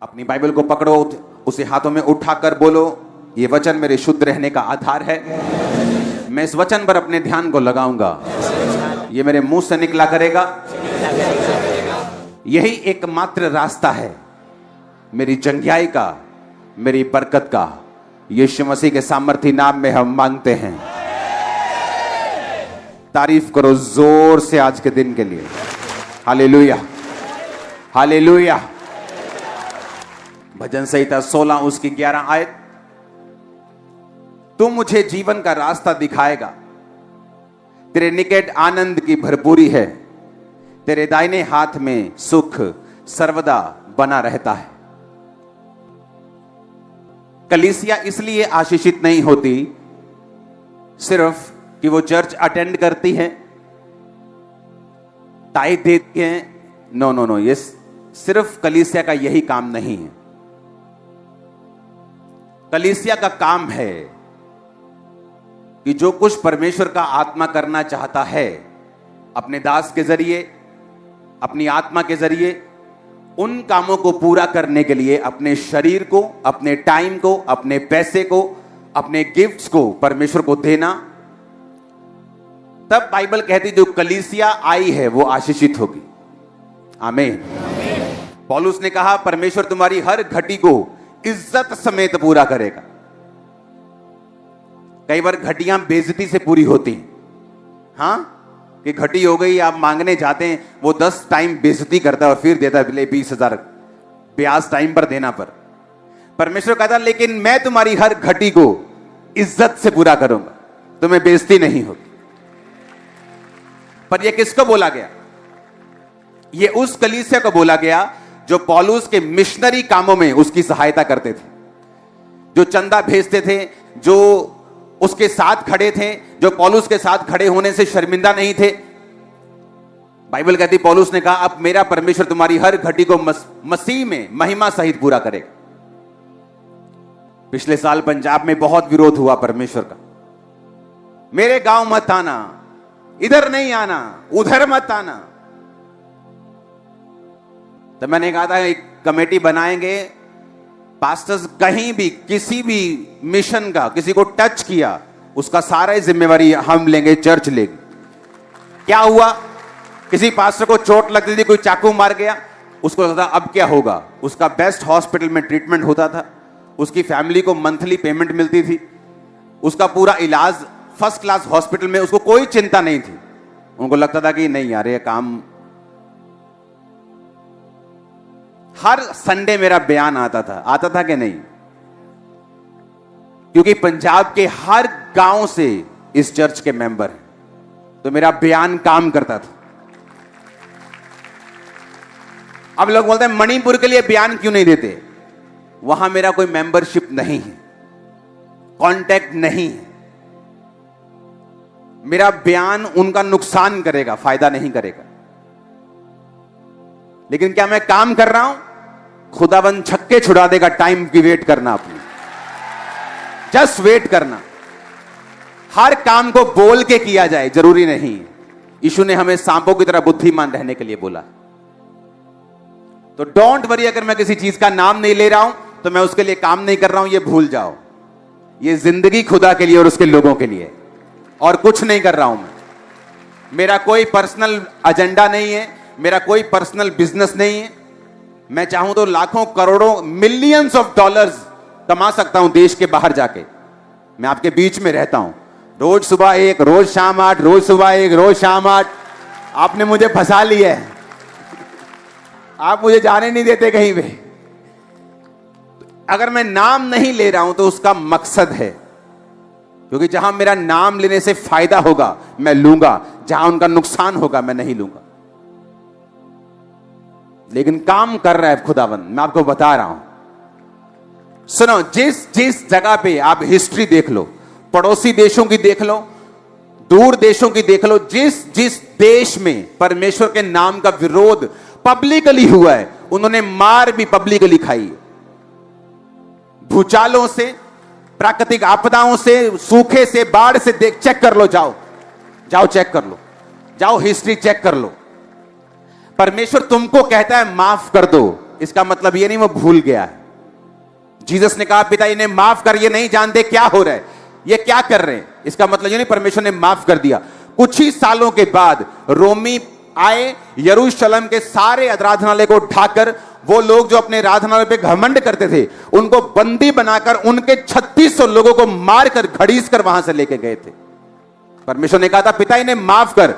अपनी बाइबल को पकड़ो, उसे हाथों में उठाकर बोलो, ये वचन मेरे शुद्ध रहने का आधार है। मैं इस वचन पर अपने ध्यान को लगाऊंगा, ये मेरे मुंह से निकला करेगा। यही एकमात्र रास्ता है मेरी जंगियाई का, मेरी बरकत का। यीशु मसीह के सामर्थी नाम में हम मांगते हैं। तारीफ करो जोर से आज के दिन के लिए। Hallelujah, hallelujah. भजन संहिता 16 उसकी 11 आयत। तू मुझे जीवन का रास्ता दिखाएगा, तेरे निकट आनंद की भरपूरी है, तेरे दाहिने हाथ में सुख सर्वदा बना रहता है। कलीसिया इसलिए आशीषित नहीं होती सिर्फ कि वो चर्च अटेंड करती है, टाइट देती है। नो नो नो, ये सिर्फ कलीसिया का यही काम नहीं है। कलीसिया का काम है कि जो कुछ परमेश्वर का आत्मा करना चाहता है अपने दास के जरिए, अपनी आत्मा के जरिए, उन कामों को पूरा करने के लिए अपने शरीर को, अपने टाइम को, अपने पैसे को, अपने गिफ्ट्स को परमेश्वर को देना। तब बाइबल कहती जो कलीसिया आई है वो आशीषित होगी। आमीन। पौलुस ने कहा परमेश्वर तुम्हारी हर घटी को इज्जत समेत पूरा करेगा। कई बार घटियां बेइज्जती से पूरी होती हैं, हाँ, कि घटी हो गई, आप मांगने जाते हैं, वो 10 टाइम बेइज्जती करता है और फिर देता है 20,000 ब्याज टाइम पर देना पर। परमेश्वर कहता लेकिन मैं तुम्हारी हर घटी को इज्जत से पूरा करूंगा, तुम्हें बेइज्जती नहीं होगी। पर यह किसको बोला गया? यह उस कलीसिया को बोला गया जो पौलुस के मिशनरी कामों में उसकी सहायता करते थे, जो चंदा भेजते थे, जो उसके साथ खड़े थे, जो पौलुस के साथ खड़े होने से शर्मिंदा नहीं थे। बाइबल कहती पौलुस ने कहा अब मेरा परमेश्वर तुम्हारी हर घटी को मसीह में महिमा सहित पूरा करेगा। पिछले साल पंजाब में बहुत विरोध हुआ परमेश्वर का, मेरे गांव मत आना, इधर नहीं आना, उधर मत आना। तो मैंने कहा था एक कमेटी बनाएंगे, पास्टर्स कहीं भी किसी भी मिशन का किसी को टच किया उसका सारा जिम्मेवारी हम लेंगे, चर्च लेगी। क्या हुआ? किसी पास्टर को चोट लगती थी, कोई चाकू मार गया, उसको लगता अब क्या होगा, उसका बेस्ट हॉस्पिटल में ट्रीटमेंट होता था, उसकी फैमिली को मंथली पेमेंट मिलती थी, उसका पूरा इलाज फर्स्ट क्लास हॉस्पिटल में, उसको कोई चिंता नहीं थी। उनको लगता था कि नहीं यार ये काम। हर संडे मेरा बयान आता था कि नहीं? क्योंकि पंजाब के हर गांव से इस चर्च के मेंबर हैं, तो मेरा बयान काम करता था। अब लोग बोलते हैं मणिपुर के लिए बयान क्यों नहीं देते? वहां मेरा कोई मेंबरशिप नहीं है, कांटेक्ट नहीं है। मेरा बयान उनका नुकसान करेगा, फायदा नहीं करेगा। लेकिन क्या मैं काम कर रहा हूं? खुदाबंद छक्के छुड़ा देगा, टाइम की वेट करना, अपनी जस्ट वेट करना। हर काम को बोल के किया जाए जरूरी नहीं। यीशु ने हमें सांपों की तरह बुद्धिमान रहने के लिए बोला। तो डोंट वरी, अगर मैं किसी चीज का नाम नहीं ले रहा हूं तो मैं उसके लिए काम नहीं कर रहा हूं, ये भूल जाओ। ये जिंदगी खुदा के लिए और उसके लोगों के लिए, और कुछ नहीं कर रहा हूं मैं। मेरा कोई पर्सनल एजेंडा नहीं है, मेरा कोई पर्सनल बिजनेस नहीं है। मैं चाहूं तो लाखों करोड़ों मिलियंस ऑफ डॉलर्स कमा सकता हूं देश के बाहर जाके। मैं आपके बीच में रहता हूं, रोज सुबह 1, रोज शाम 8, रोज सुबह 1, रोज शाम 8। आपने मुझे फंसा लिया है, आप मुझे जाने नहीं देते कहीं पे। अगर मैं नाम नहीं ले रहा हूं तो उसका मकसद है, क्योंकि जहां मेरा नाम लेने से फायदा होगा मैं लूंगा, जहां उनका नुकसान होगा मैं नहीं लूंगा। लेकिन काम कर रहा है खुदावंद, मैं आपको बता रहा हूं। सुनो, जिस जगह पे आप हिस्ट्री देख लो, पड़ोसी देशों की देख लो, दूर देशों की देख लो, जिस देश में परमेश्वर के नाम का विरोध पब्लिकली हुआ है, उन्होंने मार भी पब्लिकली खाई है। भूचालों से, प्राकृतिक आपदाओं से, सूखे से, बाढ़ से चेक कर लो, जाओ चेक कर लो, जाओ हिस्ट्री चेक कर लो। परमेश्वर तुमको कहता है माफ कर दो, इसका मतलब ये नहीं वो भूल गया है। जीसस ने कहा पिता इन्हें माफ कर, ये नहीं जानते क्या हो रहा है, ये क्या कर रहे हैं। इसका मतलब ये नहीं परमेश्वर ने माफ कर दिया। कुछ ही सालों के बाद रोमी आए, यरूशलेम के सारे आराधनालय को ढाकर, वो लोग जो अपने आराधनालय पे घमंड करते थे उनको बंदी बनाकर उनके 3600 लोगों को मारकर घड़ीस कर वहां से लेके गए थे। परमेश्वर ने कहा था पिता इन्हें माफ कर,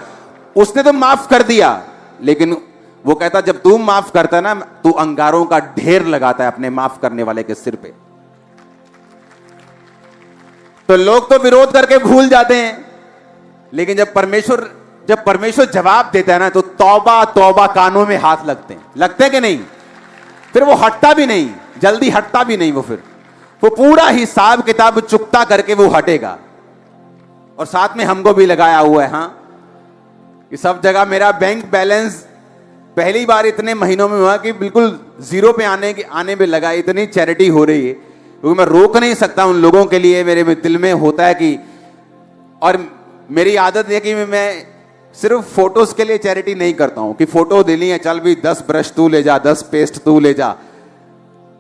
उसने तो माफ कर दिया, लेकिन वो कहता जब तू माफ करता ना, तू अंगारों का ढेर लगाता है अपने माफ करने वाले के सिर पे। तो लोग तो विरोध करके भूल जाते हैं, लेकिन जब परमेश्वर जवाब देता है ना, तो तौबा तौबा कानों में हाथ लगते हैं कि नहीं। फिर वो हटता भी नहीं, जल्दी हटता भी नहीं। वो पूरा हिसाब किताब चुकता करके वो हटेगा। और साथ में हमको भी लगाया हुआ है, हां, कि सब जगह मेरा बैंक बैलेंस पहली बार इतने महीनों में हुआ कि बिल्कुल जीरो पे आने में लगा। इतनी चैरिटी हो रही है, क्योंकि मैं रोक नहीं सकता उन लोगों के लिए। मेरे दिल में होता है कि, और मेरी आदत है कि मैं सिर्फ फोटोज के लिए चैरिटी नहीं करता हूं कि फोटो देनी है, चल भी 10 ब्रश तू ले जा, 10 पेस्ट तू ले जा।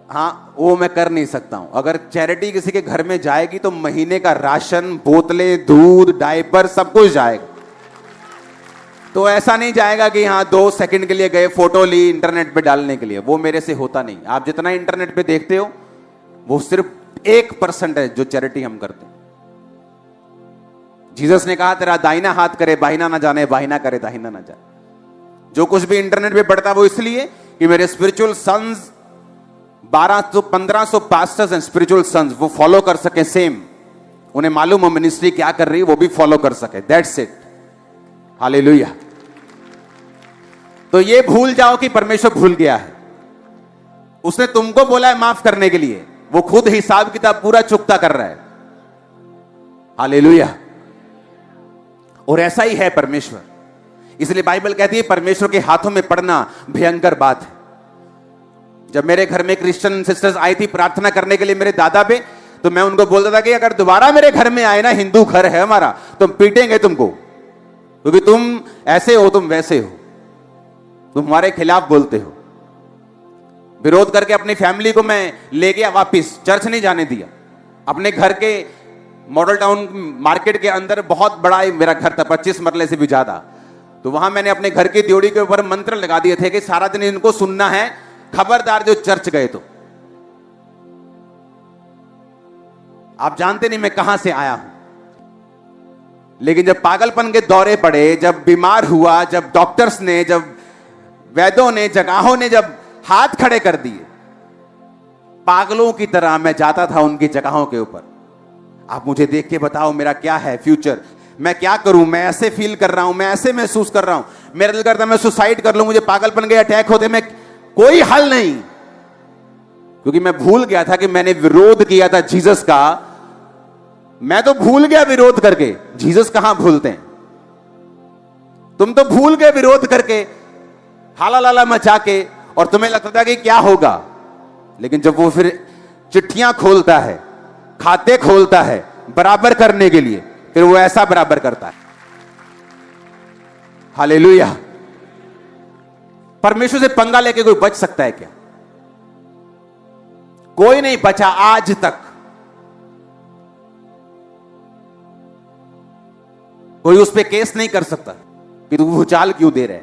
हां, वो मैं कर नहीं सकता हूं। अगर चैरिटी किसी के घर में जाएगी तो महीने का राशन, बोतलें, दूध, डायपर सब कुछ जाएगा। तो ऐसा नहीं जाएगा कि हाँ 2 सेकंड के लिए गए, फोटो ली, इंटरनेट पे डालने के लिए। वो मेरे से होता नहीं। आप जितना इंटरनेट पे देखते हो वो सिर्फ 1% है जो चैरिटी हम करते हैं। जीसस ने कहा तेरा दाहिना हाथ करे बाहिना ना जाने, बाहिना करे दाहिना ना जाने। जो कुछ भी इंटरनेट पे पढ़ता है वो इसलिए कि मेरे spiritual sons 1500 pastors and spiritual sons वो फॉलो कर सके सेम। उन्हें मालूम हो मिनिस्ट्री क्या कर रही है, वो भी फॉलो कर सके। That's it. हालेलुया। तो ये भूल जाओ कि परमेश्वर भूल गया है। उसने तुमको बोला है माफ करने के लिए, वो खुद हिसाब किताब पूरा चुकता कर रहा है। हालेलुया। और ऐसा ही है परमेश्वर। इसलिए बाइबल कहती है परमेश्वर के हाथों में पड़ना भयंकर बात है। जब मेरे घर में क्रिश्चियन सिस्टर्स आई थी प्रार्थना करने के लिए मेरे दादा पे, तो मैं उनको बोलता था कि अगर दोबारा मेरे घर में आए ना, हिंदू घर है हमारा, तो पीटेंगे तुमको, क्योंकि तुम ऐसे हो, तुम वैसे हो, तुम हमारे खिलाफ बोलते हो। विरोध करके अपनी फैमिली को मैं ले गया वापिस, चर्च नहीं जाने दिया। अपने घर के मॉडल टाउन मार्केट के अंदर बहुत बड़ा मेरा घर था, 25 मरले से भी ज्यादा। तो वहां मैंने अपने घर की त्योड़ी के ऊपर मंत्र लगा दिए थे कि सारा दिन इनको सुनना है, खबरदार जो चर्च गए तो। आप जानते नहीं मैं कहां से आया हूं, लेकिन जब पागलपन के दौरे पड़े, जब बीमार हुआ, जब डॉक्टर्स ने, जब वैद्यों ने, जगहों ने जब हाथ खड़े कर दिए, पागलों की तरह मैं जाता था उनकी जगहों के ऊपर। आप मुझे देख के बताओ मेरा क्या है फ्यूचर, मैं क्या करूं, मैं ऐसे फील कर रहा हूं, मैं ऐसे महसूस कर रहा हूं, मेरा दिल करता मैं सुसाइड कर लूं, मुझे पागलपन के अटैक होते, मैं कोई हल नहीं। क्योंकि मैं भूल गया था कि मैंने विरोध किया था जीसस का। मैं तो भूल गया विरोध करके, जीसस कहां भूलते हैं। तुम तो भूल गए विरोध करके, हाला लाला मचा के, और तुम्हें लगता था कि क्या होगा। लेकिन जब वो फिर चिट्ठियां खोलता है, खाते खोलता है बराबर करने के लिए, फिर वो ऐसा बराबर करता है। हालेलुया। परमेश्वर से पंगा लेके कोई बच सकता है क्या? कोई नहीं बचा आज तक। कोई उस पर केस नहीं कर सकता कि तू भूचाल क्यों दे रहे,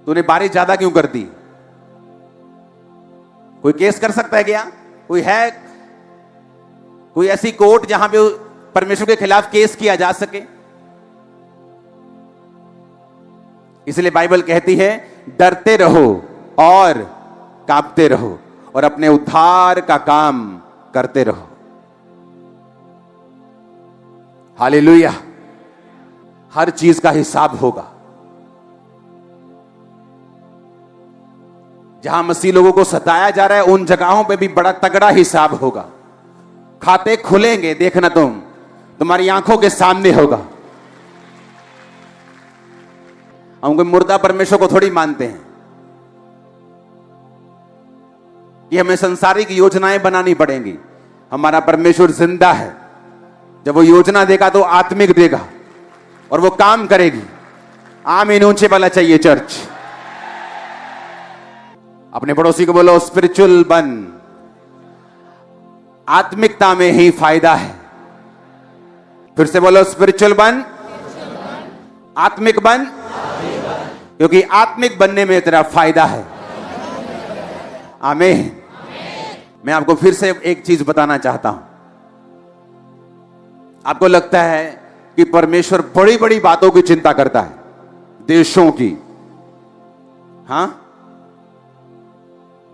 तूने बारिश ज्यादा क्यों कर दी। कोई केस कर सकता है क्या? कोई है कोई ऐसी कोर्ट जहां पे परमेश्वर के खिलाफ केस किया जा सके? इसलिए बाइबल कहती है डरते रहो और कांपते रहो और अपने उद्धार का काम करते रहो। हालेलुया। हर चीज का हिसाब होगा। जहां मसीह लोगों को सताया जा रहा है उन जगहों पे भी बड़ा तगड़ा हिसाब होगा। खाते खुलेंगे, देखना तुम्हारी आंखों के सामने होगा। हम कोई मुर्दा परमेश्वर को थोड़ी मानते हैं कि हमें सांसारिक योजनाएं बनानी पड़ेंगी। हमारा परमेश्वर जिंदा है। जब वो योजना देगा तो आत्मिक देगा और वो काम करेगी। आमीन ऊंचे वाला चाहिए चर्च। अपने पड़ोसी को बोलो स्पिरिचुअल बन, आत्मिकता में ही फायदा है। फिर से बोलो स्पिरिचुअल बन, आत्मिक बन, क्योंकि आत्मिक बनने में तेरा फायदा है। आमीन। मैं आपको फिर से एक चीज बताना चाहता हूं। आपको लगता है कि परमेश्वर बड़ी बड़ी बातों की चिंता करता है, देशों की, हां,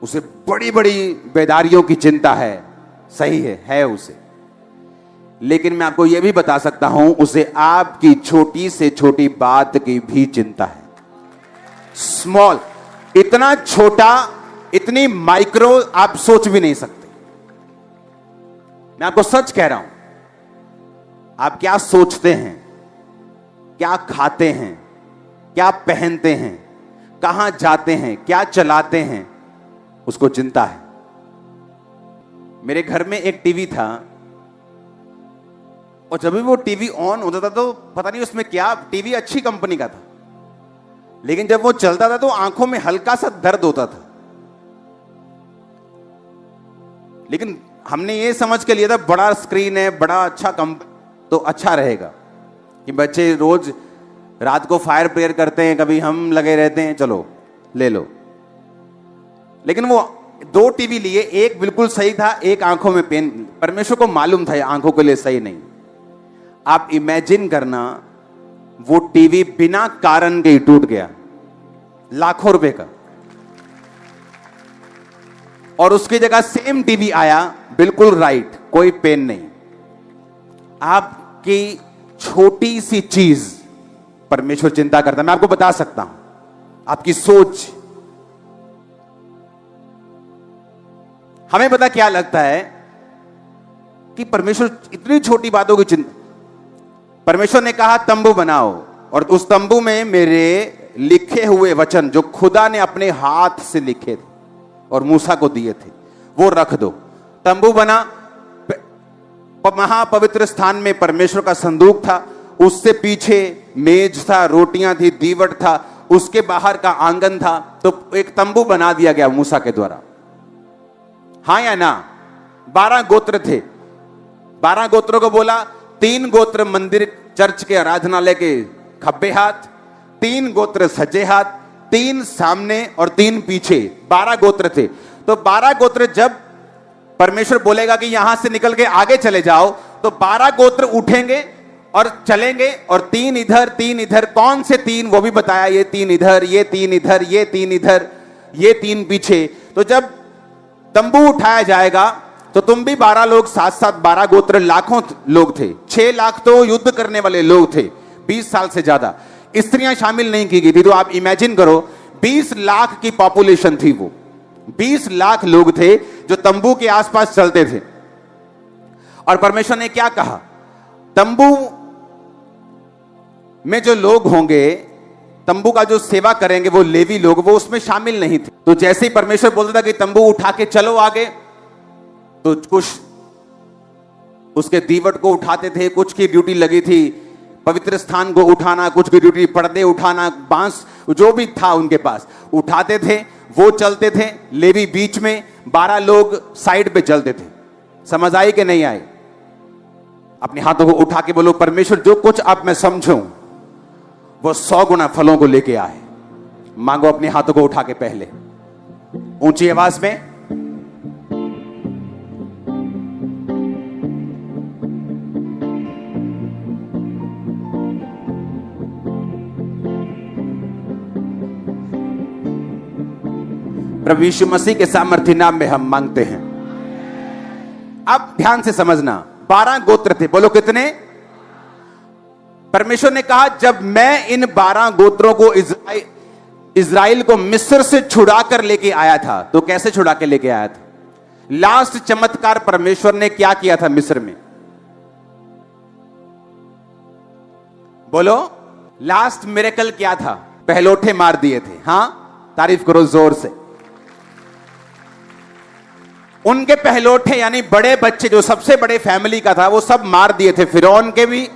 उसे बड़ी बड़ी बेदारियों की चिंता है, सही है उसे। लेकिन मैं आपको यह भी बता सकता हूं, उसे आपकी छोटी से छोटी बात की भी चिंता है। स्मॉल, इतना छोटा, इतनी माइक्रो आप सोच भी नहीं सकते। मैं आपको सच कह रहा हूं, आप क्या सोचते हैं, क्या खाते हैं, क्या पहनते हैं, कहां जाते हैं, क्या चलाते हैं, उसको चिंता है। मेरे घर में एक टीवी था, और जब भी वो टीवी ऑन होता था तो पता नहीं उसमें क्या, टीवी अच्छी कंपनी का था, लेकिन जब वो चलता था तो आंखों में हल्का सा दर्द होता था। लेकिन हमने ये समझ के लिया था बड़ा स्क्रीन है, बड़ा अच्छा तो अच्छा रहेगा, कि बच्चे रोज रात को फायर प्रेयर करते हैं, कभी हम लगे रहते हैं, चलो ले लो। लेकिन वो 2 टीवी लिए, एक बिल्कुल सही था, एक आंखों में पेन। परमेश्वर को मालूम था ये आंखों के लिए सही नहीं। आप इमेजिन करना, वो टीवी बिना कारण के ही टूट गया, लाखों रुपए का, और उसकी जगह सेम टीवी आया, बिल्कुल राइट, कोई पेन नहीं। आपकी छोटी सी चीज परमेश्वर चिंता करता है। मैं आपको बता सकता हूं, आपकी सोच। हमें पता क्या लगता है कि परमेश्वर इतनी छोटी बातों की चिंता। परमेश्वर ने कहा तंबू बनाओ, और उस तंबू में मेरे लिखे हुए वचन जो खुदा ने अपने हाथ से लिखे थे और मूसा को दिए थे, वो रख दो। तंबू बना, महापवित्र स्थान में परमेश्वर का संदूक था, उससे पीछे मेज था, रोटियां थी, दीवट था, उसके बाहर का आंगन था। तो एक तंबू बना दिया गया मूसा के द्वारा, हां या ना। 12 गोत्र थे, 12 गोत्रों को बोला, 3 गोत्र मंदिर चर्च के आराधनालय के खब्बे हाथ, 3 गोत्र सज्जे हाथ, 3 सामने और 3 पीछे, 12 गोत्र थे। तो 12 गोत्र जब परमेश्वर बोलेगा कि यहां से निकल के आगे चले जाओ, तो 12 गोत्र उठेंगे और चलेंगे, और 3 इधर 3 इधर। कौन से 3 वो भी बताया, ये 3 इधर, ये 3 इधर, ये 3 इधर, ये 3 पीछे। तो जब तंबू उठाया जाएगा तो तुम भी 12 लोग साथ साथ, 12 गोत्र, लाखों लोग थे। 6 लाख तो युद्ध करने वाले लोग थे, 20 साल से ज्यादा। स्त्रियां शामिल नहीं की गई थी। तो आप इमेजिन करो, 20 लाख की पॉपुलेशन थी, वो 20 लाख लोग थे जो तंबू के आसपास चलते थे। और परमेश्वर ने क्या कहा, तंबू में जो लोग होंगे, तंबू का जो सेवा करेंगे, वो लेवी लोग, वो उसमें शामिल नहीं थे। तो जैसे ही परमेश्वर बोलता था कि तंबू उठा के चलो आगे, तो कुछ उसके दीवट को उठाते थे, कुछ की ड्यूटी लगी थी पवित्र स्थान को उठाना, कुछ की ड्यूटी पर्दे उठाना, बांस जो भी था उनके पास उठाते थे, वो चलते थे। लेवी बीच में, 12 लोग साइड पे चलते थे। समझ आई कि नहीं आई? अपने हाथों को उठा के बोलो, परमेश्वर जो कुछ अब मैं समझूं वो 100 गुना फलों को लेके आए। मांगो अपने हाथों को उठा के, पहले ऊंची आवाज में। प्रभु यीशु मसीह के सामर्थ्य नाम में हम मांगते हैं। अब ध्यान से समझना, 12 गोत्र थे। बोलो कितने? परमेश्वर ने कहा, जब मैं इन 12 गोत्रों को इज़राइल को मिस्र से छुड़ा कर लेके आया था, तो कैसे छुड़ा के लेके आया था? लास्ट चमत्कार परमेश्वर ने क्या किया था मिस्र में? बोलो, लास्ट मिरेकल क्या था? पहलोठे मार दिए थे। हां, तारीफ करो जोर से। उनके पहलोठे यानी बड़े बच्चे, जो सबसे बड़े फैमिली का था, वो सब मार दिए थे, फिरौन के भी,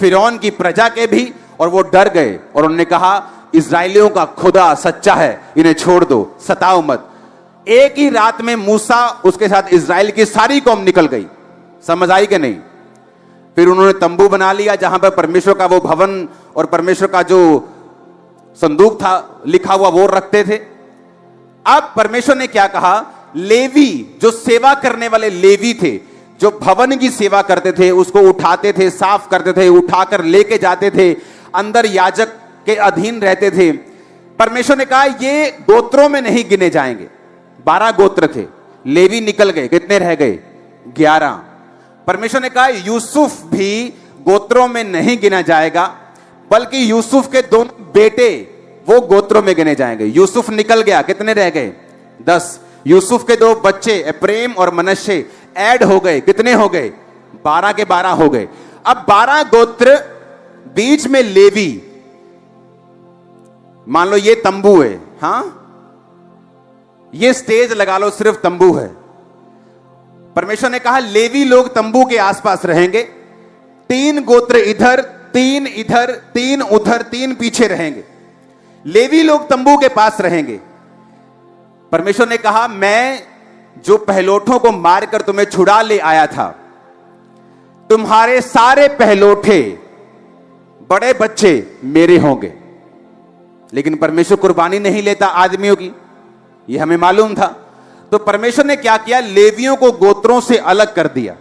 फिरौन की प्रजा के भी। और वो डर गए और उन्होंने कहा, इजरायलियों का खुदा सच्चा है, इन्हें छोड़ दो, सताओ मत। एक ही रात में मूसा उसके साथ इजराइल की सारी कौम निकल गई। समझ आई कि नहीं? फिर उन्होंने तंबू बना लिया जहां पर परमेश्वर का वो भवन और परमेश्वर का जो संदूक था लिखा हुआ वो रखते थे। अब परमेश्वर ने क्या कहा, लेवी जो सेवा करने वाले लेवी थे, जो भवन की सेवा करते थे, उसको उठाते थे, साफ करते थे, उठाकर लेके जाते थे, अंदर याजक के अधीन रहते थे। परमेश्वर ने कहा ये गोत्रों में नहीं गिने जाएंगे। 12 गोत्र थे, लेवी निकल गए, कितने रह गए? 11। परमेश्वर ने कहा यूसुफ भी गोत्रों में नहीं गिना जाएगा, बल्कि यूसुफ के दोनों बेटे वो गोत्रों में गिने जाएंगे। यूसुफ निकल गया, कितने रह गए? 10। यूसुफ के 2 बच्चे एप्रेम और मनश्शे ऐड हो गए, कितने हो गए? 12 के 12 हो गए। अब 12 गोत्र, बीच में लेवी। मान लो ये तंबू है, हां, ये स्टेज लगा लो, सिर्फ तंबू है। परमेश्वर ने कहा लेवी लोग तंबू के आसपास रहेंगे। 3 गोत्र इधर, 3 इधर, 3 उधर, 3 पीछे रहेंगे। लेवी लोग तंबू के पास रहेंगे। परमेश्वर ने कहा मैं जो पहलोठों को मारकर तुम्हें छुड़ा ले आया था, तुम्हारे सारे पहलोठे बड़े बच्चे मेरे होंगे। लेकिन परमेश्वर कुर्बानी नहीं लेता आदमियों की, यह हमें मालूम था। तो परमेश्वर ने क्या किया, लेवियों को गोत्रों से अलग कर दिया।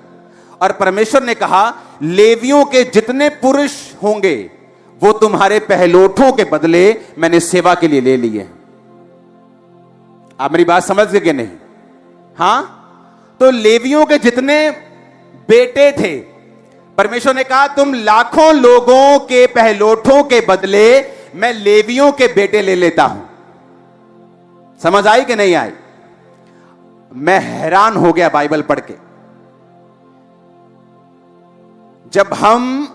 और परमेश्वर ने कहा लेवियों के जितने पुरुष होंगे वो तुम्हारे पहलोठों के बदले मैंने सेवा के लिए ले लिए। आप मेरी बात समझ गए कि नहीं? हां, तो लेवियों के जितने बेटे थे, परमेश्वर ने कहा तुम लाखों लोगों के पहलोठों के बदले मैं लेवियों के बेटे ले लेता हूं। समझ आई कि नहीं आई? मैं हैरान हो गया बाइबल पढ़ के। जब हम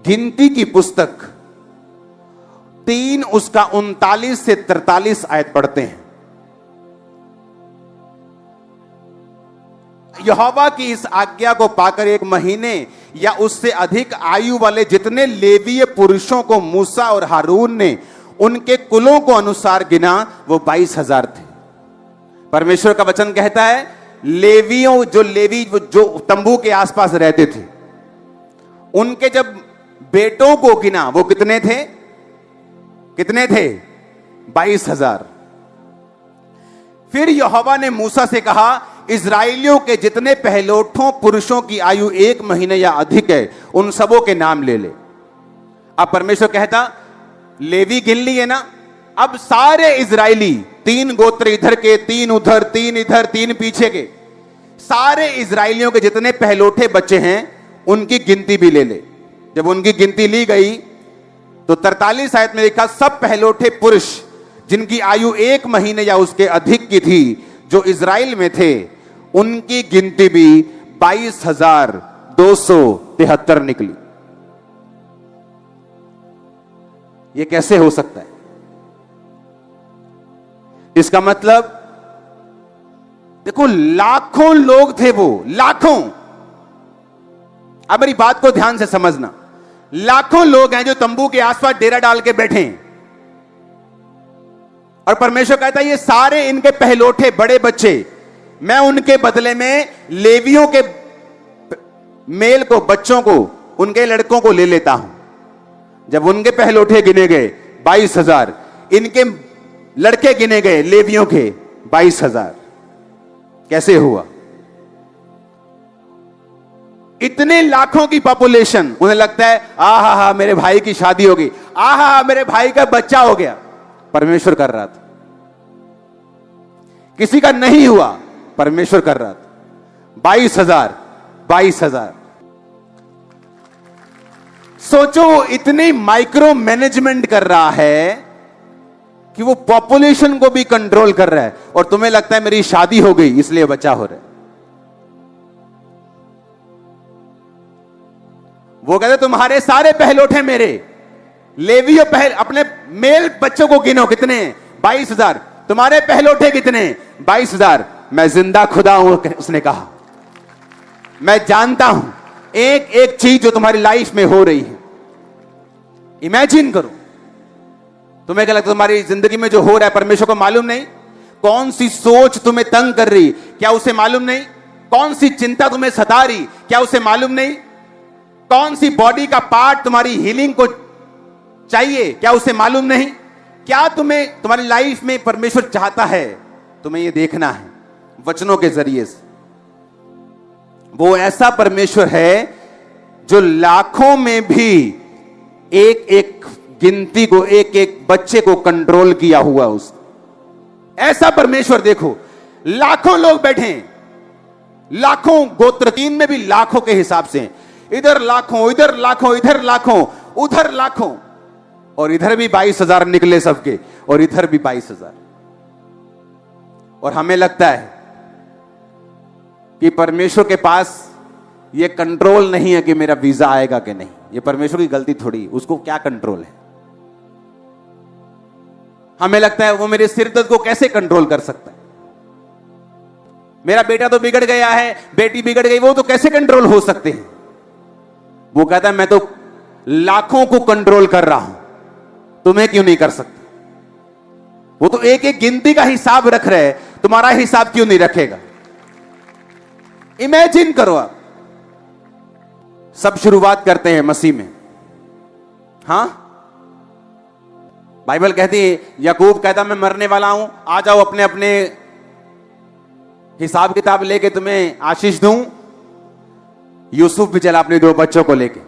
गिनती की पुस्तक 3 उसका 39 से 43 आयत पढ़ते हैं, यहोवा की इस आज्ञा को पाकर 1 महीने या उससे अधिक आयु वाले जितने लेवीय पुरुषों को मूसा और हारून ने उनके कुलों को अनुसार गिना, वो 22,000 थे। परमेश्वर का वचन कहता है लेवियों, जो लेवी जो तंबू के आसपास रहते थे, उनके जब बेटों को गिना वो कितने थे? कितने थे? 22,000। फिर यहोवा ने मूसा से कहा इजराइलियों के जितने पहलोठों पुरुषों की आयु 1 महीने या अधिक है उन सबों के नाम ले ले। अब परमेश्वर कहता लेवी गिन लिए ना, अब सारे इजराइली, 3 गोत्र इधर के, 3 उधर, 3 इधर, 3 पीछे के, सारे इजराइलियों के जितने पहलोठे बच्चे हैं उनकी गिनती भी ले ले। जब उनकी गिनती ली गई तो 43 आयत में लिखा सब पहलोठे पुरुष जिनकी आयु 1 महीने या उसके अधिक की थी जो इजराइल में थे, उनकी गिनती भी 22,273 निकली। यह कैसे हो सकता है? इसका मतलब देखो लाखों लोग थे, वो लाखों। अब मेरी बात को ध्यान से समझना, लाखों लोग हैं जो तंबू के आसपास डेरा डाल के बैठे हैं और परमेश्वर कहता है ये सारे इनके पहलोठे बड़े बच्चे मैं उनके बदले में लेवियों के मेल को, बच्चों को, उनके लड़कों को ले लेता हूं। जब उनके पहलोठे गिने गए 22,000, इनके लड़के गिने गए लेवियों के 22,000। कैसे हुआ? इतने लाखों की पॉपुलेशन, उन्हें लगता है आहा हा मेरे भाई की शादी हो गई, आहा मेरे भाई का बच्चा हो गया। परमेश्वर कर रहा था। किसी का नहीं हुआ, परमेश्वर कर रहा था। 22,000। सोचो वो इतने माइक्रो मैनेजमेंट कर रहा है कि वो पॉपुलेशन को भी कंट्रोल कर रहा है और तुम्हें लगता है मेरी शादी हो गई इसलिए बच्चा हो रहा है। वो कहते तुम्हारे सारे पहलोठे मेरे, लेवियों अपने मेल बच्चों को गिनो, कितने? 22,000। तुम्हारे पहलोठे कितने? 22,000। मैं जिंदा खुदा हूं, उसने कहा। मैं जानता हूं एक एक चीज जो तुम्हारी लाइफ में हो रही है। इमेजिन करो तुम्हें क्या लगता है तुम्हारी जिंदगी में जो हो रहा है परमेश्वर को मालूम नहीं? कौन सी सोच तुम्हें तंग कर रही, क्या उसे मालूम नहीं? कौन सी चिंता तुम्हें सता रही, क्या उसे मालूम नहीं? कौन सी बॉडी का पार्ट तुम्हारी हीलिंग को चाहिए, क्या उसे मालूम नहीं? क्या तुम्हें तुम्हारी लाइफ में परमेश्वर चाहता है, तुम्हें यह देखना है वचनों के जरिए से। वो ऐसा परमेश्वर है जो लाखों में भी एक एक गिनती को, एक एक बच्चे को कंट्रोल किया हुआ उसने। ऐसा परमेश्वर देखो, लाखों लोग बैठे हैं, लाखों गोत्र, 3 में भी लाखों के हिसाब से, इधर लाखों, इधर लाखों, इधर लाखों, उधर लाखों, और इधर भी 22,000 निकले सबके, और इधर भी 22,000। और हमें लगता है कि परमेश्वर के पास यह कंट्रोल नहीं है कि मेरा वीजा आएगा कि नहीं। यह परमेश्वर की गलती थोड़ी, उसको क्या कंट्रोल है? हमें लगता है वो मेरे सिर दर्द को कैसे कंट्रोल कर सकता है? मेरा बेटा तो बिगड़ गया है, बेटी बिगड़ गई, वो तो कैसे कंट्रोल हो सकते हैं? वो कहता है मैं तो लाखों को कंट्रोल कर रहा हूं, तुम्हें क्यों नहीं कर सकता? वो तो एक एक गिनती का हिसाब रख रहे हैं, तुम्हारा हिसाब क्यों नहीं रखेगा? इमेजिन करो आप, सब शुरुआत करते हैं मसीह में। हां, बाइबल कहती है, याकूब कहता मैं मरने वाला हूं, आ जाओ अपने अपने हिसाब किताब लेके तुम्हें आशीष दूं। यूसुफ भी चला अपने 2 बच्चों को लेके।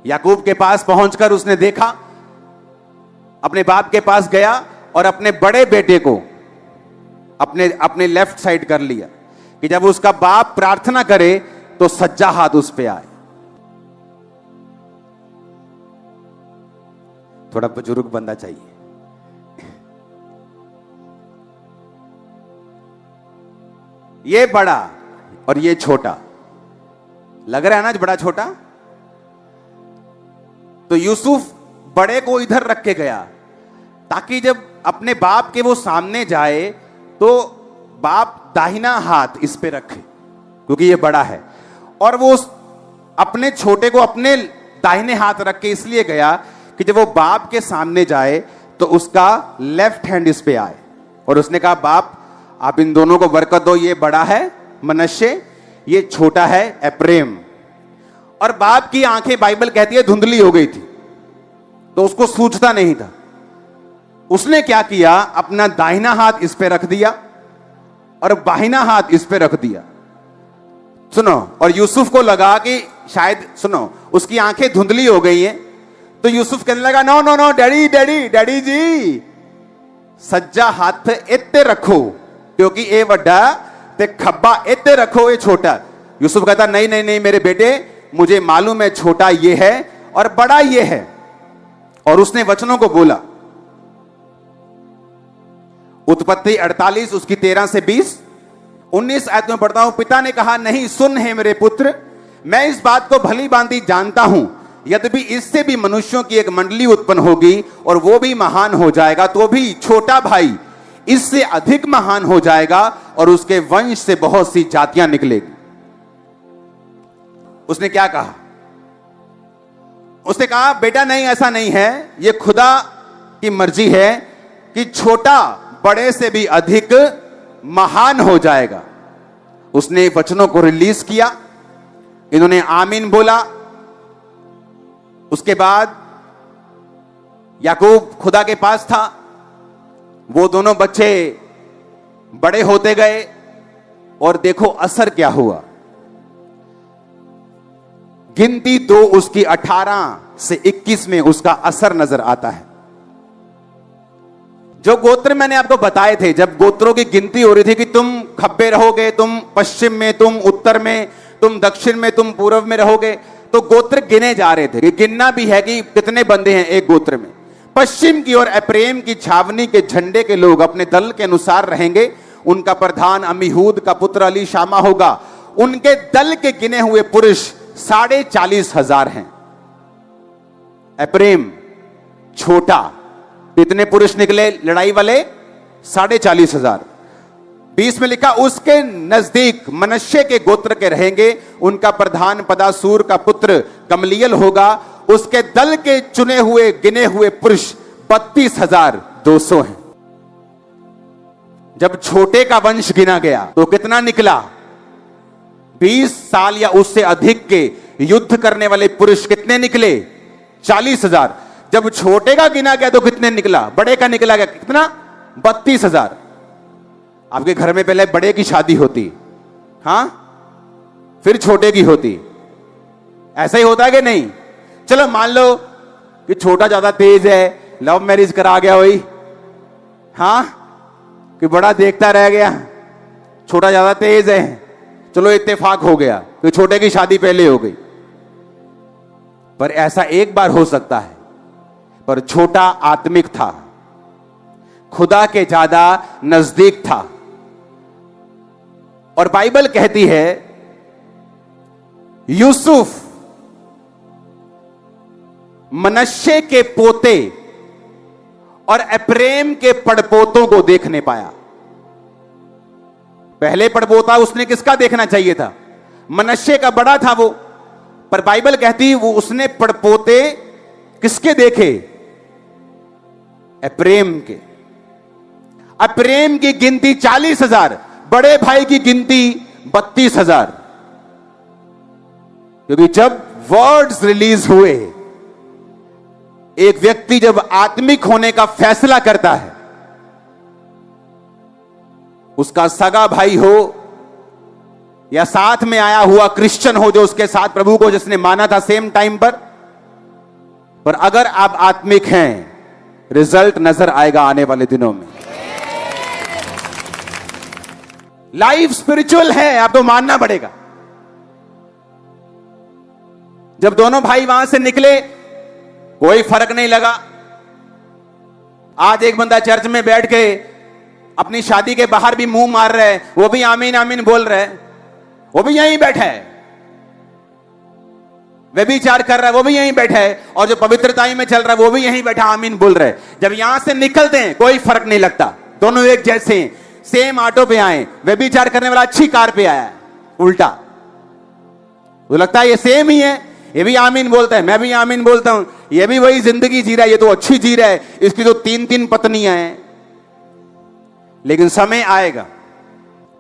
याकूब के पास पहुंचकर उसने देखा, अपने बाप के पास गया और अपने बड़े बेटे को अपने अपने लेफ्ट साइड कर लिया कि जब उसका बाप प्रार्थना करे तो सज्जा हाथ उस पे आए। थोड़ा बुजुर्ग बंदा चाहिए। ये बड़ा और ये छोटा लग रहा है ना, बड़ा छोटा। तो यूसुफ बड़े को इधर रख के गया ताकि जब अपने बाप के वो सामने जाए तो बाप दाहिना हाथ इस पे रखे, क्योंकि ये बड़ा है। और वो अपने छोटे को अपने दाहिने हाथ रख के इसलिए गया कि जब वो बाप के सामने जाए तो उसका लेफ्ट हैंड इस पे आए। और उसने कहा बाप आप इन दोनों को बरकत दो, ये बड़ा है मनश्शे, ये छोटा है एप्रेम। और बाप की आंखें बाइबल कहती है धुंधली हो गई थी, तो उसको सूझता नहीं था। उसने क्या किया, अपना दाहिना हाथ इस पे रख दिया और बाहिना हाथ इस पे रख दिया। सुनो, और यूसुफ को लगा कि शायद, सुनो, उसकी आंखें धुंधली हो गई हैं, तो यूसुफ कहने लगा no no no daddy daddy daddy ji, सज्जा हाथ इत्ते रखो क्योंकि ये वड्डा ते खब्बा इत्ते रखो ये छोटा। यूसुफ कहता नहीं नहीं नहीं मेरे बेटे, मुझे मालूम है छोटा ये है और बड़ा ये है। और उसने वचनों को बोला। उत्पत्ति 48 उसकी 13 से 20, 19 आयत में पढ़ता हूं। पिता ने कहा नहीं, सुन है मेरे पुत्र, मैं इस बात को भली भांति जानता हूं, यद्यपि इससे भी मनुष्यों की एक मंडली उत्पन्न होगी और वो भी महान हो जाएगा, तो भी छोटा भाई इससे अधिक महान हो जाएगा और उसके वंश से बहुत सी जातियां निकलेगी। उसने क्या कहा? उसने कहा बेटा नहीं, ऐसा नहीं है, यह खुदा की मर्जी है कि छोटा बड़े से भी अधिक महान हो जाएगा। उसने वचनों को रिलीज किया, इन्होंने आमीन बोला। उसके बाद याकूब खुदा के पास था, वो दोनों बच्चे बड़े होते गए और देखो असर क्या हुआ। गिनती 2 उसकी 18 से 21 में उसका असर नजर आता है। जो गोत्र मैंने आपको बताए थे, जब गोत्रों की गिनती हो रही थी कि तुम खब्बे रहोगे, तुम पश्चिम में, तुम उत्तर में, तुम दक्षिण में, तुम पूर्व में रहोगे, तो गोत्र गिने जा रहे थे। गिनना भी है कि कितने बंदे हैं एक गोत्र में। पश्चिम की ओर एप्रेम की छावनी के झंडे के लोग अपने दल के अनुसार रहेंगे। उनका प्रधान अमीहूद का पुत्र अली शामा होगा। उनके दल के गिने हुए पुरुष 40,500 हैं। एप्रेम छोटा, कितने पुरुष निकले लड़ाई वाले? 40,500। 20 में लिखा उसके नजदीक मनश्शे के गोत्र के रहेंगे। उनका प्रधान पदासूर का पुत्र गमलीएल होगा उसके दल के चुने हुए गिने हुए पुरुष 32,200 हैं। जब छोटे का वंश गिना गया तो कितना निकला? 20 साल या उससे अधिक के युद्ध करने वाले पुरुष कितने निकले? 40,000। जब छोटे का गिना गया तो कितने निकला? बड़े का निकला गया कितना? 32,000। आपके घर में पहले बड़े की शादी होती, हां, फिर छोटे की होती। ऐसा ही होता है कि नहीं? चलो मान लो कि छोटा ज्यादा तेज है, लव मैरिज करा गया वही, हां, कि बड़ा देखता रह गया, छोटा ज्यादा तेज है, चलो इत्तेफाक हो गया कि छोटे की शादी पहले हो गई। पर ऐसा एक बार हो सकता है, पर छोटा आत्मिक था, खुदा के ज्यादा नजदीक था। और बाइबल कहती है यूसुफ मनश्शे के पोते और एप्रेम के पड़पोतों को देखने पाया। पहले पड़पोता उसने किसका देखना चाहिए था? मनश्शे का बड़ा था वो, पर बाइबल कहती वो उसने पड़पोते किसके देखे? एप्रेम के। एप्रेम की गिनती 40,000, बड़े भाई की गिनती 32,000। क्योंकि जब वर्ड्स रिलीज हुए, एक व्यक्ति जब आत्मिक होने का फैसला करता है, उसका सगा भाई हो या साथ में आया हुआ क्रिश्चियन हो जो उसके साथ प्रभु को जिसने माना था सेम टाइम पर अगर आप आत्मिक हैं, रिजल्ट नजर आएगा आने वाले दिनों में। लाइफ स्पिरिचुअल है, आपको मानना पड़ेगा। जब दोनों भाई वहां से निकले कोई फर्क नहीं लगा। आज एक बंदा चर्च में बैठ के अपनी शादी के बाहर भी मुंह मार रहा है, वो भी आमीन आमीन बोल रहा है, वो भी यहीं बैठा है। व्यभिचार कर रहा है, वो भी यहीं बैठा है। और जो पवित्रताई में चल रहा है, वो भी यहीं बैठा आमीन बोल रहा है। जब यहां से निकलते हैं कोई फर्क नहीं लगता, दोनों एक जैसे हैं। सेम ऑटो पे आए, व्यभिचार करने वाला अच्छी कार पे आया है, उल्टा वो लगता है ये सेम ही है। ये भी आमीन बोलता है, मैं भी आमीन बोलता हूं, ये भी वही जिंदगी जी रहा है, ये तो अच्छी जी रहा है, इसकी तो 3-3 पत्नियां हैं। लेकिन समय आएगा,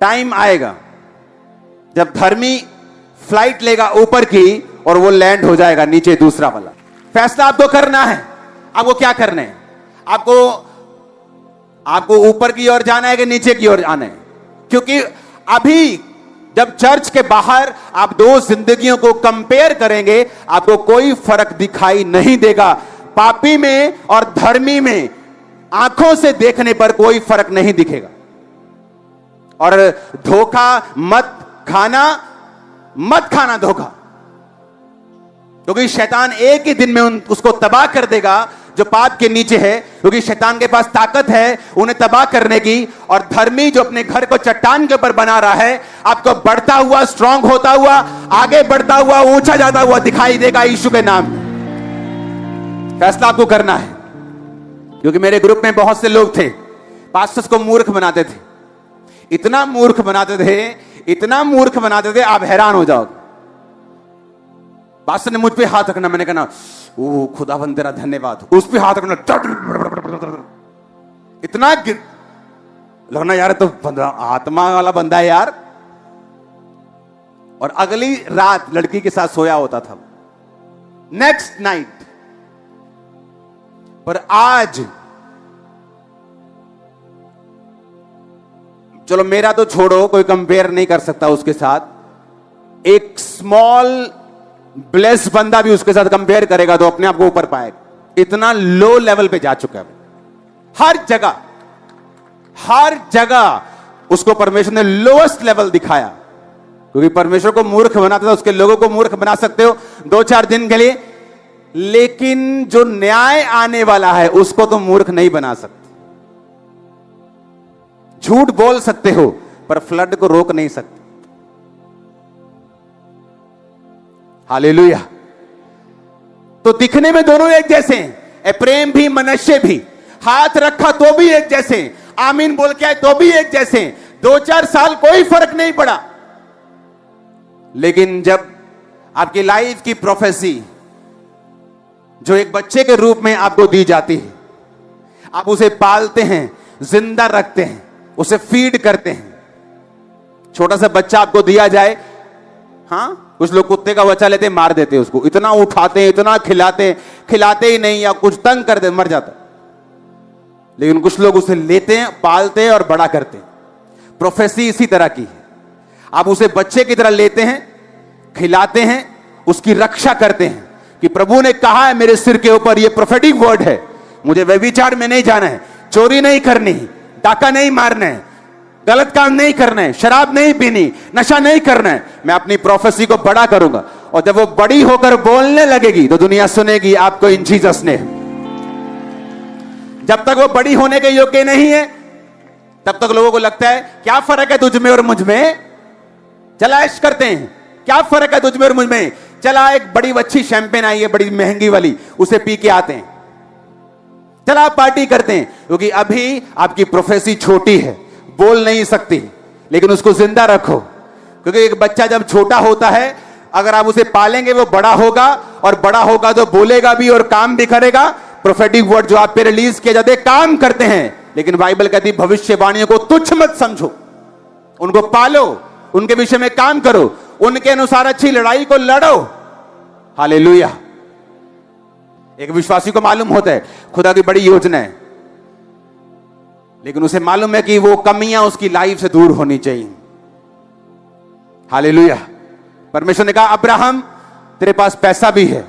टाइम आएगा, जब धर्मी फ्लाइट लेगा ऊपर की और वो लैंड हो जाएगा नीचे दूसरा वाला। फैसला आपको करना है। आपको क्या करना है? आपको ऊपर की ओर जाना है कि नीचे की ओर जाना है? क्योंकि अभी जब चर्च के बाहर आप दो जिंदगियों को कंपेयर करेंगे, आपको कोई फर्क दिखाई नहीं देगा। पापी में और धर्मी में आंखों से देखने पर कोई फर्क नहीं दिखेगा। और धोखा मत खाना धोखा, क्योंकि शैतान एक ही दिन में उसको तबाह कर देगा जो पाप के नीचे है, क्योंकि शैतान के पास ताकत है उन्हें तबाह करने की। और धर्मी जो अपने घर को चट्टान के ऊपर बना रहा है, आपको बढ़ता हुआ, स्ट्रांग होता हुआ, आगे बढ़ता हुआ, ऊंचा जाता हुआ दिखाई देगा यीशु के नाम में। फैसला आपको करना है। क्योंकि मेरे ग्रुप में बहुत से लोग थे, पास्टर्स को मूर्ख बनाते थे, इतना मूर्ख बनाते थे आप हैरान हो जाओगे। पास्टर ने मुझ पे हाथ रखना, मैंने कहा ओ खुदावंद तेरा धन्यवाद, उस पे हाथ रखना, इतना लगना यार तो आत्मा वाला बंदा है यार। और अगली रात लड़की के साथ सोया होता था, नेक्स्ट नाइट। पर आज चलो मेरा तो छोड़ो, कोई कंपेयर नहीं कर सकता उसके साथ। एक स्मॉल ब्लेस बंदा भी उसके साथ कंपेयर करेगा तो अपने आप को ऊपर पाएगा। इतना लो लेवल पे जा चुका है। हर जगह उसको परमेश्वर ने लोएस्ट लेवल दिखाया। क्योंकि परमेश्वर को मूर्ख बनाता था, उसके लोगों को मूर्ख बना सकते हो 2-4 दिन के लिए, लेकिन जो न्याय आने वाला है उसको तो मूर्ख नहीं बना सकते। झूठ बोल सकते हो पर फ्लड को रोक नहीं सकते। हालेलुया। तो दिखने में दोनों एक जैसे हैं, एप्रेम भी मनश्शे भी। हाथ रखा तो भी एक जैसे, आमीन बोल के आए तो भी एक जैसे। 2-4 साल कोई फर्क नहीं पड़ा। लेकिन जब आपकी लाइफ की प्रोफेसी जो एक बच्चे के रूप में आपको दी जाती है। आप उसे पालते हैं, जिंदा रखते हैं, उसे फीड करते हैं। छोटा सा बच्चा आपको दिया जाए, हाँ, कुछ लोग कुत्ते का बच्चा लेते मार देते हैं उसको, इतना उठाते हैं, इतना खिलाते, खिलाते ही नहीं या कुछ तंग कर दे, मर जाता। लेकिन कुछ लोग उसे लेते हैं, पालते हैं और बड़ा करते हैं। प्रोफेसी इसी तरह की है। आप उसे बच्चे की तरह लेते हैं, खिलाते हैं, उसकी रक्षा करते हैं कि प्रभु ने कहा है मेरे सिर के ऊपर, ये प्रोफेटिक वर्ड है, मुझे व्यभिचार में नहीं जाना है, चोरी नहीं करनी, डाका नहीं मारना है, गलत काम नहीं करना है, शराब नहीं पीनी, नशा नहीं करना है। मैं अपनी प्रोफेसी को बड़ा करूंगा और जब वो बड़ी होकर बोलने लगेगी तो दुनिया सुनेगी आपको इन जीसस ने। जब तक वो बड़ी होने के योग्य नहीं है तब तक लोगों को लगता है क्या फर्क है तुझ में और मुझ में, चला ऐश करते हैं, क्या फर्क है तुझ में और मुझ में, चला एक बड़ी अच्छी शैंपेन आई है बड़ी महंगी वाली, उसे पी के आते हैं, चला आप पार्टी करते हैं। क्योंकि अभी आपकी प्रोफेसी छोटी है, बोल नहीं सकती, लेकिन उसको जिंदा रखो। क्योंकि एक बच्चा जब छोटा होता है, अगर आप उसे पालेंगे वो बड़ा होगा, और बड़ा होगा तो बोलेगा भी और काम भी करेगा। प्रोफेटिक वर्ड जो आप पे रिलीज किए जाते काम करते हैं, लेकिन बाइबल कहती भविष्यवाणियों को तुच्छ मत समझो, उनको पालो, उनके विषय में काम करो, उनके अनुसार अच्छी लड़ाई को लड़ो। हालेलुया। एक विश्वासी को मालूम होता है खुदा की बड़ी योजना है, लेकिन उसे मालूम है कि वो कमियां उसकी लाइफ से दूर होनी चाहिए। हालेलुया। परमेश्वर ने कहा अब्राहम तेरे पास पैसा भी है,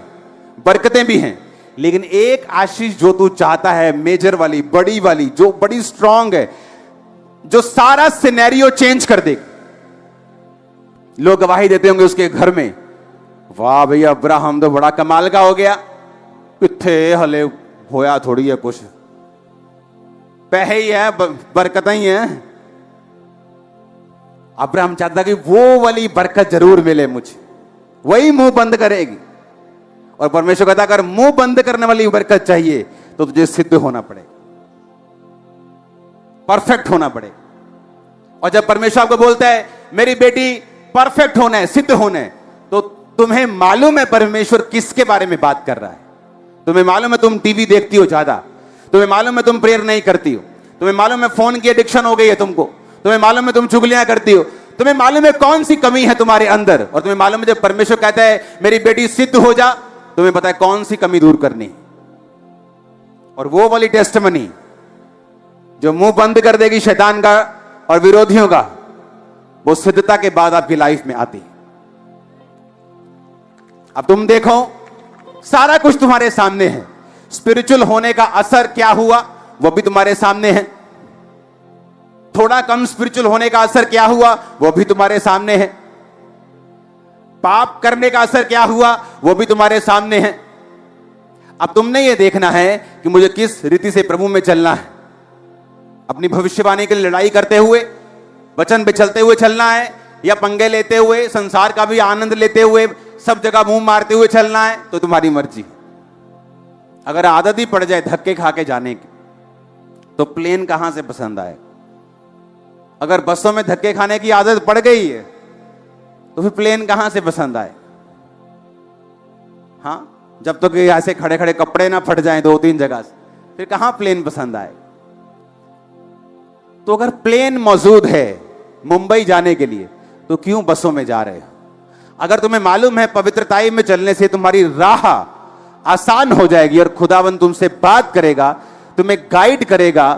बरकतें भी हैं, लेकिन एक आशीष जो तू चाहता है, मेजर वाली, बड़ी वाली, जो बड़ी स्ट्रांग है, जो सारा सिनेरियो चेंज कर दे। लोग गवाही देते होंगे उसके घर में, वाह भैया अब्राहम तो बड़ा कमाल का हो गया, किथे हले होया थोड़ी है कुछ, पैसे ही है, बरकत ही है। अब्राहम चाहता कि वो वाली बरकत जरूर मिले मुझे, वही मुंह बंद करेगी। और परमेश्वर कहता अगर मुंह बंद करने वाली बरकत चाहिए तो तुझे सिद्ध होना पड़ेगा, परफेक्ट होना पड़ेगा। और जब परमेश्वर आपको बोलता है मेरी बेटी परफेक्ट होना है, सिद्ध होना है, तो तुम्हें मालूम है परमेश्वर किसके बारे में बात कर रहा है। तुम्हें मालूम है तुम टीवी देखती हो ज्यादा, तुम्हें मालूम है तुम प्रेयर नहीं करती हो, तुम्हें मालूम है फोन की एडिक्शन हो गई है तुमको, तुम्हें मालूम है तुम चुगलियां करती हो, तुम्हें मालूम है कौन सी कमी है तुम्हारे अंदर, और तुम्हें मालूम है जब परमेश्वर कहता है मेरी बेटी सिद्ध हो जा, तुम्हें पता है कौन सी कमी दूर करनी। और वो वाली टेस्टमनी जो मुंह बंद कर देगी शैतान का और विरोधियों का, वो सिद्धता के बाद आपकी लाइफ में आती। अब तुम देखो सारा कुछ तुम्हारे सामने है, स्पिरिचुअल होने का असर क्या हुआ वो भी तुम्हारे सामने है, थोड़ा कम स्पिरिचुअल होने का असर क्या हुआ वो भी तुम्हारे सामने है, पाप करने का असर क्या हुआ वो भी तुम्हारे सामने है। अब तुमने ये देखना है कि मुझे किस रीति से प्रभु में चलना है, अपनी भविष्यवाणी के लिए लड़ाई करते हुए, वचन पे चलते हुए चलना है, या पंगे लेते हुए, संसार का भी आनंद लेते हुए, सब जगह मुंह मारते हुए चलना है, तो तुम्हारी मर्जी। अगर आदत ही पड़ जाए धक्के खा के जाने की तो प्लेन कहां से पसंद आए। अगर बसों में धक्के खाने की आदत पड़ गई है तो फिर प्लेन कहां से पसंद आए। हाँ, जब तक ऐसे खड़े खड़े कपड़े ना फट जाएं 2-3 जगह से, फिर कहां प्लेन पसंद आए। तो अगर प्लेन मौजूद है मुंबई जाने के लिए तो क्यों बसों में जा रहे हो। अगर तुम्हें मालूम है पवित्रताई में चलने से तुम्हारी राह आसान हो जाएगी और खुदावन तुमसे बात करेगा, तुम्हें गाइड करेगा,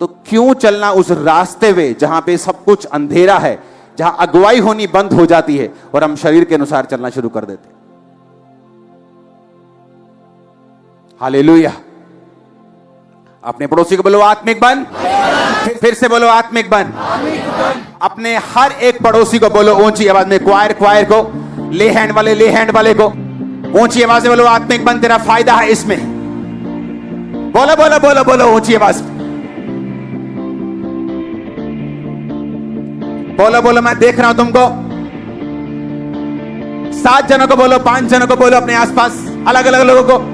तो क्यों चलना उस रास्ते में जहां पे सब कुछ अंधेरा है, जहां अगुवाई होनी बंद हो जाती है और हम शरीर के अनुसार चलना शुरू कर देते हैं। हालेलुया। अपने पड़ोसी को बोलो आत्मिक बन, फिर से बोलो आत्मिक बन। अपने हर एक पड़ोसी को बोलो ऊंची आवाज में, क्वायर को, ले हैंड वाले को ऊंची आवाज में बोलो आत्मिक बन, तेरा फायदा है इसमें। बोलो बोलो बोलो बोलो ऊंची आवाज में बोलो बोलो, मैं देख रहा हूं तुमको। 7 जनों को बोलो, 5 जनों को बोलो, अपने आसपास अलग अलग लोगों को।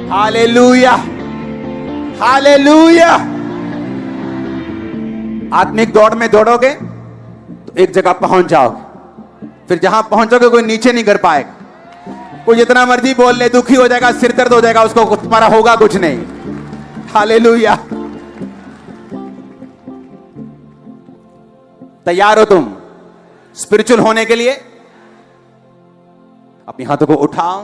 Hallelujah, hallelujah. आत्मिक दौड़ में दौड़ोगे तो एक जगह पहुंच जाओगे, फिर जहां पहुंचोगे कोई नीचे नहीं कर पाएगा। कोई जितना मर्जी बोल ले, दुखी हो जाएगा, सिर दर्द हो जाएगा, उसको तुम्हारा होगा कुछ नहीं। हालेलुया। तैयार हो तुम स्पिरिचुअल होने के लिए? अपने हाथों को उठाओ।